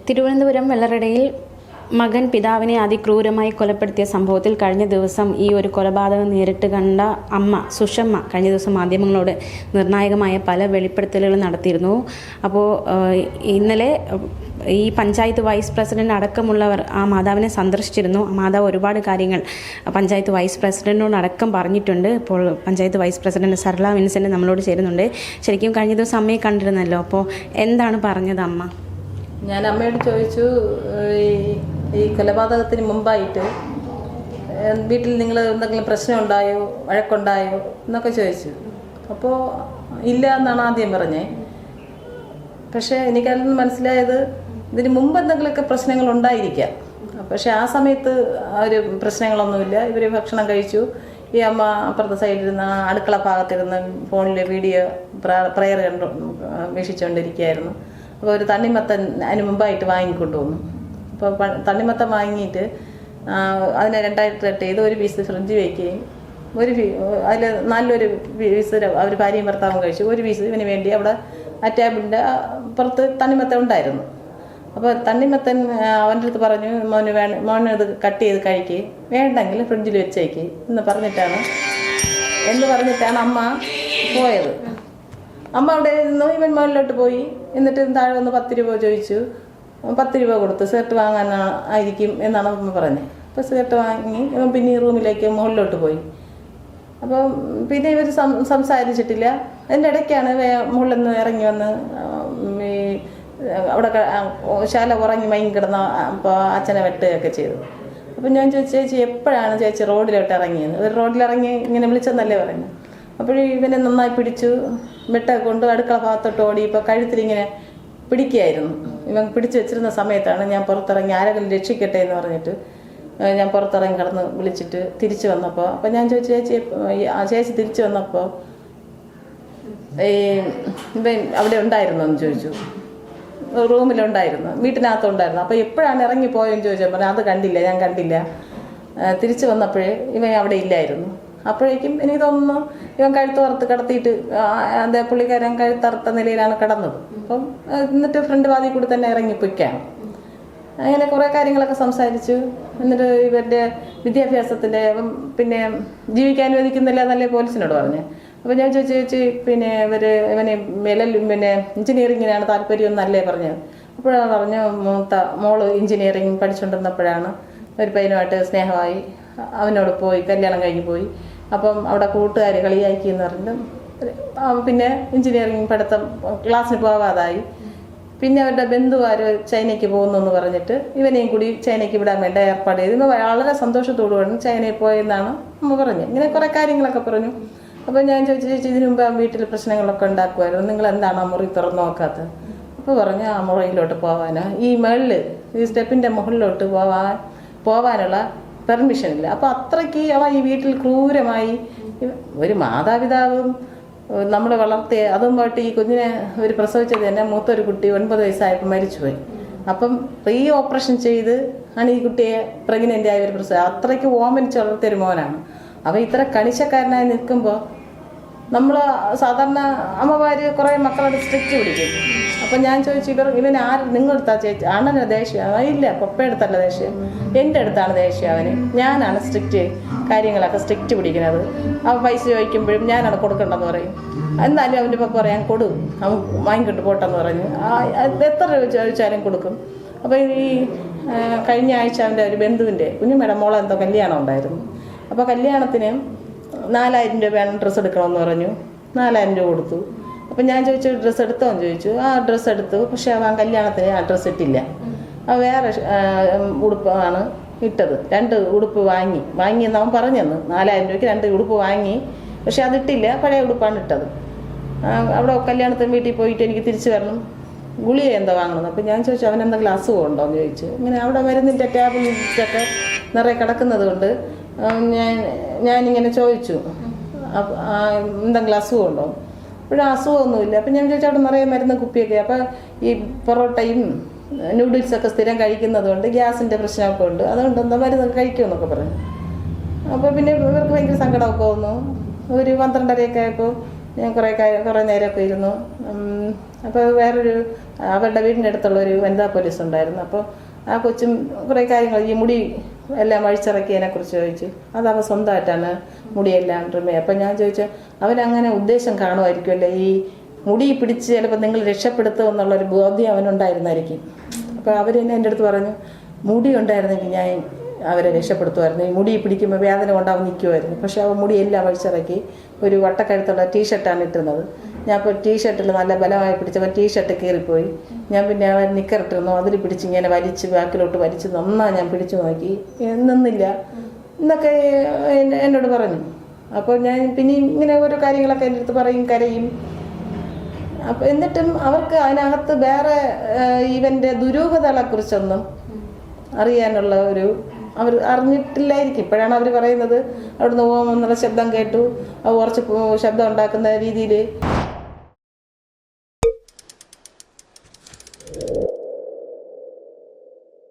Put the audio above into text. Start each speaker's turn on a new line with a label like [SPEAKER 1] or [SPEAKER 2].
[SPEAKER 1] തിരുവനന്തപുരം വെള്ളറടയിൽ മകൻ പിതാവിനെ അതിക്രൂരമായി കൊലപ്പെടുത്തിയ സംഭവത്തിൽ കഴിഞ്ഞ ദിവസം ഈ ഒരു കൊലപാതകം നേരിട്ട് കണ്ട അമ്മ സുഷമ്മ കഴിഞ്ഞ ദിവസം മാധ്യമങ്ങളോട് നിർണായകമായ പല വെളിപ്പെടുത്തലുകൾ നടത്തിയിരുന്നു. അപ്പോൾ ഇന്നലെ ഈ പഞ്ചായത്ത് വൈസ് പ്രസിഡന്റ് അടക്കമുള്ളവർ ആ മാതാവിനെ സന്ദർശിച്ചിരുന്നു. മാതാവ് ഒരുപാട് കാര്യങ്ങൾ പഞ്ചായത്ത് വൈസ് പ്രസിഡന്റിനോട് അടക്കം പറഞ്ഞിട്ടുണ്ട്. ഇപ്പോൾ panchayat vice president Sarala Vincent നമ്മളോട് ചേരുന്നുണ്ട്. ശരിക്കും കഴിഞ്ഞ ദിവസം അമ്മയെ കണ്ടിരുന്നല്ലോ, അപ്പോൾ എന്താണ് പറഞ്ഞത് അമ്മ?
[SPEAKER 2] ഞാൻ അമ്മയോട് ചോദിച്ചു, ഈ കൊലപാതകത്തിന് മുമ്പായിട്ട് വീട്ടിൽ നിങ്ങൾ എന്തെങ്കിലും പ്രശ്നം ഉണ്ടായോ, വഴക്കുണ്ടായോ എന്നൊക്കെ ചോദിച്ചു. അപ്പോൾ ഇല്ല എന്നാണ് ആദ്യം പറഞ്ഞത്. പക്ഷേ എനിക്കതിൽ നിന്ന് മനസ്സിലായത് ഇതിന് മുമ്പ് എന്തെങ്കിലുമൊക്കെ പ്രശ്നങ്ങൾ ഉണ്ടായിരിക്കാം. പക്ഷേ ആ സമയത്ത് ഒരു പ്രശ്നങ്ങളൊന്നുമില്ല. ഇവർ ഭക്ഷണം കഴിച്ചു. ഈ അമ്മ അപ്പുറത്തെ സൈഡിലിരുന്ന് അടുക്കള ഭാഗത്തിരുന്ന് ഫോണിൽ വീഡിയോ പ്രയർ വീക്ഷിച്ചുകൊണ്ടിരിക്കുകയായിരുന്നു. അപ്പോൾ ഒരു തണ്ണിമത്തൻ അതിന് മുമ്പായിട്ട് വാങ്ങിക്കൊണ്ടുവന്നു. അപ്പോൾ തണ്ണിമത്തൻ വാങ്ങിയിട്ട് അതിനെ രണ്ടായിട്ട് കട്ട് ചെയ്ത് ഒരു പീസ് ഫ്രിഡ്ജ് വയ്ക്കുകയും അതിൽ നല്ലൊരു പീസ് അവർ ഭാര്യയും ഭർത്താവും കഴിച്ചു. ഒരു പീസ് ഇവന് വേണ്ടി അവിടെ ആ ടേബിളിൻ്റെ പുറത്ത് തണ്ണിമത്തൻ ഉണ്ടായിരുന്നു. അപ്പോൾ തണ്ണിമത്തൻ അവൻ്റെ അടുത്ത് പറഞ്ഞു, മോന് ഇത് കട്ട് ചെയ്ത് കഴിക്കുകയും വേണ്ടെങ്കിൽ ഫ്രിഡ്ജിൽ വെച്ചേക്ക് എന്ന് പറഞ്ഞിട്ടാണ് അമ്മ പോയത്. അമ്മ അവിടെ ഇരുന്നു. ഇവൻ മുകളിലോട്ട് പോയി. എന്നിട്ട് താഴെ വന്ന് 10 രൂപ ചോദിച്ചു. 10 രൂപ കൊടുത്ത് ഷർട്ട് വാങ്ങാനായിരിക്കും എന്നാണ് അമ്മ പറഞ്ഞത്. അപ്പോൾ ഷർട്ട് വാങ്ങി ഇവൻ പിന്നെ റൂമിലേക്ക് മുകളിലോട്ട് പോയി. അപ്പോൾ പിന്നെ ഇവർ സംസാരിച്ചിട്ടില്ല. അതിൻ്റെ ഇടയ്ക്കാണ് മുകളിൽ നിന്ന് ഇറങ്ങി വന്ന് ഈ അവിടെ ശാല ഉറങ്ങി മയങ്ങി കിടന്ന അപ്പോൾ അച്ഛനെ വെട്ടുകയൊക്കെ ചെയ്തു. അപ്പോൾ ഞാൻ ചോദിച്ചു, ചേച്ചി എപ്പോഴാണ് ചേച്ചി റോഡിലോട്ട് ഇറങ്ങിയത്? ഒരു റോഡിലിറങ്ങി ഇങ്ങനെ വിളിച്ചെന്നല്ലേ പറഞ്ഞു. അപ്പോൾ ഇവനെ നന്നായി പിടിച്ചു വെട്ടൊക്കെ കൊണ്ട് അടുക്കള ഭാഗത്തോട്ട് ഓടി. ഇപ്പോൾ കഴുത്തിലിങ്ങനെ പിടിക്കുകയായിരുന്നു. ഇവൻ പിടിച്ചു വെച്ചിരുന്ന സമയത്താണ് ഞാൻ പുറത്തിറങ്ങി ആരെങ്കിലും രക്ഷിക്കട്ടെ എന്ന് പറഞ്ഞിട്ട് ഞാൻ പുറത്തിറങ്ങി കിടന്ന് വിളിച്ചിട്ട് തിരിച്ചു വന്നപ്പോൾ അപ്പോൾ ഞാൻ ചോദിച്ചു, ചേച്ചി തിരിച്ചു വന്നപ്പോൾ ഇവൻ അവിടെ ഉണ്ടായിരുന്നു എന്ന് ചോദിച്ചു. റൂമിലുണ്ടായിരുന്നു, വീട്ടിനകത്തുണ്ടായിരുന്നു. അപ്പോൾ എപ്പോഴാണ് ഇറങ്ങിപ്പോയെന്ന് ചോദിച്ചപ്പോൾ അത് കണ്ടില്ല, ഞാൻ കണ്ടില്ല. തിരിച്ചു വന്നപ്പോഴേ ഇവൻ അവിടെ ഇല്ലായിരുന്നു. അപ്പോഴേക്കും എനിക്ക് തോന്നുന്നു ഇവൻ കഴുത്തറുത്ത് കിടത്തിയിട്ട് അതേ പുള്ളിക്കാരൻ കഴുത്തറുത്ത നിലയിലാണ് കിടന്നത്. അപ്പം എന്നിട്ട് ഫ്രണ്ട് വാതിൽ കൂടി തന്നെ ഇറങ്ങിപ്പോയിക്കാണ്. അങ്ങനെ കുറേ കാര്യങ്ങളൊക്കെ സംസാരിച്ചു. എന്നിട്ട് ഇവരുടെ വിദ്യാഭ്യാസത്തിൻ്റെ പിന്നെ ജീവിക്കാൻ അനുവദിക്കുന്നില്ല എന്നല്ലേ പോലീസിനോട് പറഞ്ഞു. അപ്പോൾ ഞാൻ ചോദിച്ചു, പിന്നെ ഇവന് പിന്നെ എഞ്ചിനീയറിങ്ങിനാണ് താല്പര്യമെന്നല്ലേ പറഞ്ഞത്. അപ്പോഴാണ് പറഞ്ഞു, മോള് എഞ്ചിനീയറിങ് പഠിച്ചുകൊണ്ടിരുന്നപ്പോഴാണ് ഒരു പയ്യനുമായിട്ട് സ്നേഹമായി അവനോട് പോയി, കല്യാണം കഴിഞ്ഞ് പോയി. അപ്പം അവിടെ കൂട്ടുകാർ കളിയാക്കി എന്ന് പറഞ്ഞിട്ട് പിന്നെ എഞ്ചിനീയറിങ് പഠിത്തം ക്ലാസ്സിന് പോകാതായി. പിന്നെ അവരുടെ ബന്ധുവാർ ചൈനയ്ക്ക് പോകുന്നു എന്ന് പറഞ്ഞിട്ട് ഇവനെയും കൂടി ചൈനയ്ക്ക് വിടാൻ വേണ്ട ഏർപ്പാട് ചെയ്ത് വളരെ സന്തോഷത്തോടു കൂടി ചൈനയിൽ പോയെന്നാണ് അമ്മ പറഞ്ഞു. ഇങ്ങനെ കുറേ കാര്യങ്ങളൊക്കെ പറഞ്ഞു. അപ്പോൾ ഞാൻ ചോദിച്ചു, ഇതിനു മുമ്പ് വീട്ടിൽ പ്രശ്നങ്ങളൊക്കെ ഉണ്ടാക്കുമായിരുന്നു, നിങ്ങൾ എന്താണ് ആ മുറി തുറന്നു നോക്കാത്തത്? അപ്പോൾ പറഞ്ഞു, ആ മുറിയിലോട്ട് പോകാനോ ഈ മുകളിൽ ഈ സ്റ്റെപ്പിൻ്റെ മുകളിലോട്ട് പോകാനുള്ള പെർമിഷൻ ഇല്ല. അപ്പോൾ അത്രയ്ക്ക് അവ ഈ വീട്ടിൽ ക്രൂരമായി ഒരു മാതാപിതാവും നമ്മൾ വളർത്തിയ അതും പോയിട്ട് ഈ കുഞ്ഞിനെ ഒരു പ്രസവിച്ചത് തന്നെ മൂത്തൊരു കുട്ടി 9 വയസ്സായപ്പോൾ മരിച്ചുപോയി. അപ്പം ഓപ്പറേഷൻ ചെയ്ത് ആണ് ഈ കുട്ടിയെ പ്രഗ്നൻ്റ് ആയ ഒരു പ്രസവം. അത്രയ്ക്ക് ഓമനിച്ച് വളർത്തിയൊരു മോനാണ്. അപ്പോൾ ഇത്ര കണിശക്കാരനായി നിൽക്കുമ്പോൾ നമ്മൾ സാധാരണ അമ്മമാർ കുറേ മക്കളുടെ സ്ട്രിക്റ്റ് പിടിക്കും. അപ്പം ഞാൻ ചോദിച്ചു, ഇവൻ നിങ്ങളെടുത്താ ചേച്ചി അണ്ണന് ദേഷ്യം? ഇല്ല, പപ്പയെടുത്തല്ല ദേഷ്യം, എൻ്റെ അടുത്താണ് ദേഷ്യം അവന്. ഞാനാണ് കാര്യങ്ങളൊക്കെ സ്ട്രിക്റ്റ് പിടിക്കുന്നത്. അവൻ പൈസ ചോദിക്കുമ്പോഴും ഞാനാണ് കൊടുക്കേണ്ടതെന്ന് പറയും. എന്നാലും അവൻ്റെ പപ്പ പറയാൻ അവൻ വാങ്ങിക്കൊണ്ട് പോട്ടെന്ന് പറഞ്ഞു. എത്ര രൂപ ചോദിച്ചാലും കൊടുക്കും. അപ്പോൾ ഈ കഴിഞ്ഞ ആഴ്ച അവൻ്റെ ഒരു ബന്ധുവിൻ്റെ കുഞ്ഞുമ്മയുടെ മോളെ എന്തോ കല്യാണം ഉണ്ടായിരുന്നു. അപ്പോൾ കല്യാണത്തിന് 4000 രൂപയാണ് ഡ്രസ്സ് എടുക്കണമെന്ന് പറഞ്ഞു. 4000 രൂപ കൊടുത്തു. അപ്പം ഞാൻ ചോദിച്ചു, ഡ്രസ്സ് എടുത്തോന്ന് ചോദിച്ചു. ആ ഡ്രസ്സ് എടുത്തു. പക്ഷേ അവൻ കല്യാണത്തിന് ആ ഡ്രസ്സ് ഇട്ടില്ല. വേറെ ഉടുപ്പാണ് ഇട്ടത്. 2 ഉടുപ്പ് വാങ്ങിയെന്ന് അവൻ പറഞ്ഞെന്ന്. 4000 രൂപയ്ക്ക് 2 ഉടുപ്പ് വാങ്ങി. പക്ഷെ അതിട്ടില്ല, പഴയ ഉടുപ്പാണ് ഇട്ടത്. അവിടെ കല്യാണത്തിന് വീട്ടിൽ പോയിട്ട് എനിക്ക് തിരിച്ചു വരണം, ഗുളിക എന്താ വാങ്ങണമെന്ന്. അപ്പം ഞാൻ ചോദിച്ചു, അവൻ എന്തെങ്കിലും അസുഖം ഉണ്ടോ എന്ന് ചോദിച്ചു. ഇങ്ങനെ അവിടെ മരുന്നിൻ്റെ ടാബ്ലറ്റൊക്കെ നിറയെ കിടക്കുന്നത് കൊണ്ട് ഞാനിങ്ങനെ ചോദിച്ചു, എന്തെങ്കിലും അസുഖം ഉണ്ടോ? ഇപ്പോഴും അസുഖമൊന്നുമില്ല. അപ്പം ഞാൻ ചോദിച്ചു, അവിടെ നിറയെ മരുന്ന് കുപ്പിയൊക്കെ. അപ്പോൾ ഈ പൊറോട്ടയും നൂഡിൽസൊക്കെ സ്ഥിരം കഴിക്കുന്നത് കൊണ്ട് ഗ്യാസിൻ്റെ പ്രശ്നമൊക്കെ ഉണ്ട്, അതുകൊണ്ട് എന്താ മരുന്നൊക്കെ കഴിക്കുമെന്നൊക്കെ പറഞ്ഞു. അപ്പോൾ പിന്നെ ഇവർക്ക് ഭയങ്കര സങ്കടമൊക്കെ വന്നു. ഒരു 12:30 ആയപ്പോൾ ഞാൻ കുറേ നേരമൊക്കെ ഇരുന്നു. അപ്പോൾ വേറൊരു അവരുടെ വീടിൻ്റെ അടുത്തുള്ള ഒരു വനിതാ പോലീസ് ഉണ്ടായിരുന്നു. അപ്പോൾ ആ കൊച്ചും കുറേ കാര്യങ്ങൾ ഈ മുടി എല്ലാം അഴിച്ചിറക്കിയതിനെക്കുറിച്ച് ചോദിച്ചു. അത് അവൻ സ്വന്തമായിട്ടാണ് മുടിയെല്ലാം ട്രിമ്മ്. അപ്പം ഞാൻ ചോദിച്ചു, അവനങ്ങനെ ഉദ്ദേശം കാണുമായിരിക്കുമല്ലേ, ഈ മുടി പിടിച്ച് ചിലപ്പോൾ നിങ്ങൾ രക്ഷപ്പെടുത്തുക എന്നുള്ളൊരു ബോധ്യം അവനുണ്ടായിരുന്നായിരിക്കും. അപ്പോൾ അവർ തന്നെ എൻ്റെ അടുത്ത് പറഞ്ഞു, മുടി ഉണ്ടായിരുന്നെങ്കിൽ ഞാൻ അവരെ രക്ഷപ്പെടുത്തുമായിരുന്നു. ഈ മുടി പിടിക്കുമ്പോൾ വേദന കൊണ്ട് അവൻ നിൽക്കുമായിരുന്നു. പക്ഷേ അവൻ മുടിയെല്ലാം അഴിച്ചിറക്കി ഒരു വട്ടക്കഴുത്തുള്ള ടീഷർട്ടാണ് ഇട്ടിരുന്നത്. ഞാൻ ഇപ്പോൾ ടീഷർട്ടിൽ നല്ല ബലമായി പിടിച്ചപ്പോൾ ടീഷർട്ട് കീറിപ്പോയി. ഞാൻ പിന്നെ അവൻ നിക്കറിട്ടിരുന്നു, അതിൽ പിടിച്ച് ഇങ്ങനെ വലിച്ച് ബാക്കിലോട്ട് വലിച്ച് നന്നായി ഞാൻ പിടിച്ചു നോക്കി, നിന്നില്ല എന്നൊക്കെ എന്നോട് പറഞ്ഞു. അപ്പോൾ ഞാൻ പിന്നെ ഇങ്ങനെ ഓരോ കാര്യങ്ങളൊക്കെ എൻ്റെ അടുത്ത് പറയും, കരയും. അപ്പം എന്നിട്ടും അവർക്ക് അതിനകത്ത് വേറെ ഇവൻ്റെ ദുരൂഹതകളെക്കുറിച്ചൊന്നും അറിയാനുള്ള അവർ അറിഞ്ഞിട്ടില്ലായിരിക്കും. ഇപ്പോഴാണ് അവർ പറയുന്നത് അവിടുന്ന് ഓം എന്നുള്ള ശബ്ദം കേട്ടു, കുറച്ച് ശബ്ദം ഉണ്ടാക്കുന്ന രീതിയിൽ